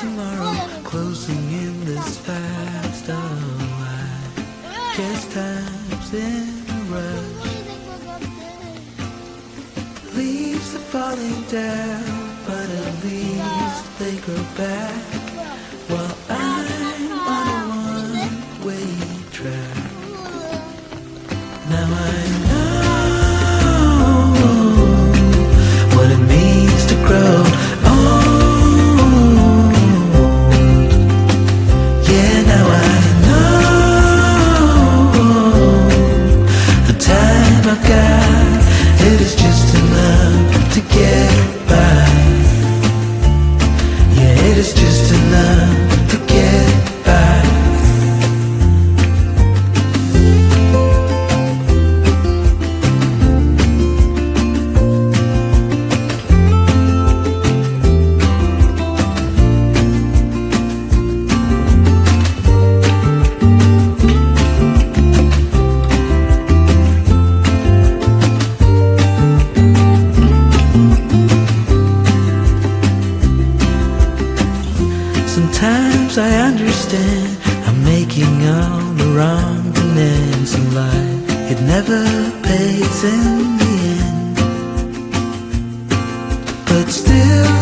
tomorrow, closing in this fast. Oh, I guess time's in a rush. Leaves are falling down, but at least they grow back. While I'm on a one-way track. Now I know what it means to grow old. Yeah, now I know the time I've got, it is just enough to get by. Yeah, it is just enough to get by. Sometimes I understand I'm making all the wrong demands in life. It never pays in the end, but still